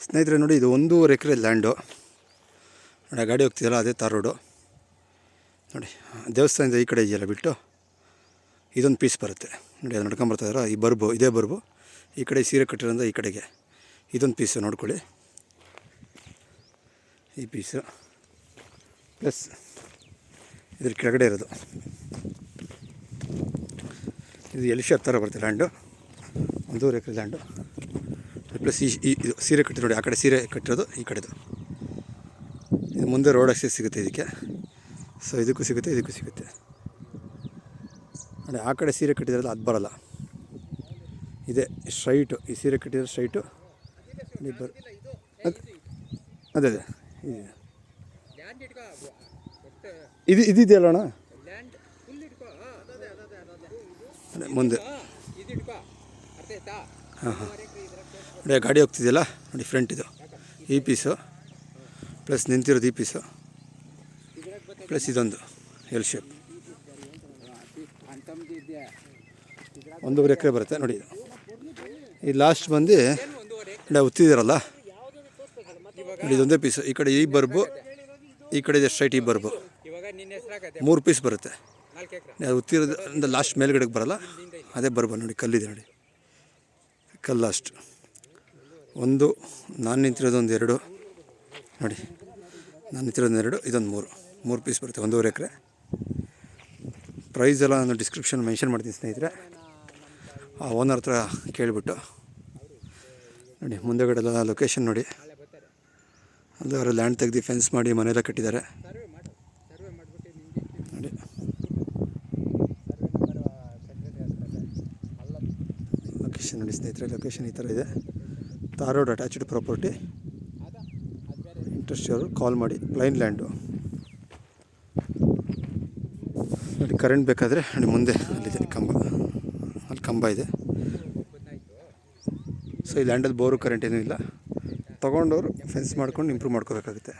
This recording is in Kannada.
ಸ್ನೇಹಿತರೆ ನೋಡಿ, ಇದು 1.5 ಎಕರೆ ಲ್ಯಾಂಡು. ನೋಡಿ ಗಾಡಿ ಹೋಗ್ತಿದೆಯಲ್ಲ, ಅದೇ ತಾರ್ ರೋಡು. ನೋಡಿ ದೇವಸ್ಥಾನದ ಈ ಕಡೆ ಇದೆಯಲ್ಲ ಬಿಟ್ಟು ಇದೊಂದು ಪೀಸ್ ಬರುತ್ತೆ ನೋಡಿ. ಅದು ನಡ್ಕೊಂಬರ್ತಾಯಿದ್ರೆ ಈ ಬರ್ಬು, ಇದೇ ಬರ್ಬು. ಈ ಕಡೆ ಸೀರೆ ಕಟ್ಟಿರೋಂಥ ಈ ಕಡೆಗೆ ಇದೊಂದು ಪೀಸು ನೋಡ್ಕೊಳ್ಳಿ. ಈ ಪೀಸು ಪ್ಲಸ್ ಇದ್ರ ಕೆಳಗಡೆ ಇರೋದು ಇದು ಎಲ್ ಶೇಪ್ ಥರ ಬರುತ್ತೆ ಲ್ಯಾಂಡು. 1.5 ಎಕರೆ ಲ್ಯಾಂಡು. ಪ್ಲಸ್ ಇದು ಸೀರೆ ಕಟ್ಟಿ ನೋಡಿ, ಆ ಕಡೆ ಸೀರೆ ಕಟ್ಟಿರೋದು, ಈ ಕಡೆದು. ಇದು ಮುಂದೆ ರೋಡ್ ಅಷ್ಟೇ ಸಿಗುತ್ತೆ ಇದಕ್ಕೆ. ಸೊ ಇದಕ್ಕೂ ಸಿಗುತ್ತೆ, ಇದಕ್ಕೂ ಸಿಗುತ್ತೆ ನೋಡಿ. ಆ ಕಡೆ ಸೀರೆ ಕಟ್ಟಿರೋದು ಅದು ಬರೋಲ್ಲ, ಇದೆ ಸ್ಟ್ರೈಟು. ಈ ಸೀರೆ ಕಟ್ಟಿರೋ ಸ್ಟ್ರೈಟು ಅದೇ ಅದೇ ಇದೆಯಲ್ಲ ಅಣ್ಣ ಮುಂದೆ. ಹಾಂ ಹಾಂ ನೋಡಿ ಗಾಡಿ ಹೋಗ್ತಿದೆಯಲ್ಲ ನೋಡಿ, ಫ್ರಂಟ್ ಇದು ಈ ಪೀಸು ಪ್ಲಸ್ ನಿಂತಿರೋದು ಈ ಪೀಸು ಪ್ಲಸ್ ಇದೊಂದು ಎಲ್ ಶೇಪ್. 1.5 ಎಕರೆ ಬರುತ್ತೆ ನೋಡಿ. ಈ ಲಾಸ್ಟ್ ಬಂದು ನೋಡಿ ಉತ್ತಿದಿರಲ್ಲ ನೋಡಿ, ಇದೊಂದೇ ಪೀಸು. ಈ ಕಡೆ ಈ ಬರ್ಬು, ಈ ಕಡೆ ಇದೆ ಸ್ಟ್ರೈಟ್ ಈ ಬರ್ಬು. 3 ಪೀಸ್ ಬರುತ್ತೆ. ಅದು ಉತ್ತಿರೋದು ಲಾಸ್ಟ್ ಮೇಲ್ಗಡೆಗೆ ಬರೋಲ್ಲ, ಅದೇ ಬರ್ಬು ನೋಡಿ. ಕಲ್ಲಿದೆ ನೋಡಿ, ಕಲ್ಲು ಲಾಸ್ಟ್. ಒಂದು ನಾನು ನಿಂತಿರೋದು 1 2 ನೋಡಿ, ನಾನು ನಿಂತಿರೋದು 2, ಇದೊಂದು 3 ಪೀಸ್ ಬರುತ್ತೆ. 1.5 ಎಕರೆ. ಪ್ರೈಸ್ ಎಲ್ಲ ನಾನು ಡಿಸ್ಕ್ರಿಪ್ಷನ್ ಮೆನ್ಷನ್ ಮಾಡ್ತೀನಿ ಸ್ನೇಹಿತರೆ. ಆ ಓನರ್ ಹತ್ರ ಕೇಳಿಬಿಟ್ಟು ನೋಡಿ. ಮುಂದೆಗಡೆಲ್ಲ ಲೊಕೇಶನ್ ನೋಡಿ, ಅಲ್ಲಿ ಅವರು ಲ್ಯಾಂಡ್ ತೆಗೆದು ಫೆನ್ಸ್ ಮಾಡಿ ಮನೆಯೆಲ್ಲ ಕಟ್ಟಿದ್ದಾರೆ ನೋಡಿ. ಲೊಕೇಶನ್ ನೋಡಿ ಸ್ನೇಹಿತರೆ, ಲೊಕೇಶನ್ ಈ ಥರ ಇದೆ. Tar road attached property. Interest ಅವರು ಕಾಲ್ ಮಾಡಿ. ಪ್ಲೈನ್ ಲ್ಯಾಂಡು ನೋಡಿ. ಕರೆಂಟ್ ಬೇಕಾದರೆ ನೋಡಿ ಮುಂದೆ ಅಲ್ಲಿದೆ ಕಂಬ, ಅಲ್ಲಿ ಕಂಬ ಇದೆ. ಸೊ ಈ ಲ್ಯಾಂಡಲ್ಲಿ ಬೋರು ಕರೆಂಟ್ ಏನೂ ಇಲ್ಲ. ತೊಗೊಂಡವರು ಫೆನ್ಸ್ ಮಾಡ್ಕೊಂಡು ಇಂಪ್ರೂವ್ ಮಾಡ್ಕೋಬೇಕಾಗುತ್ತೆ.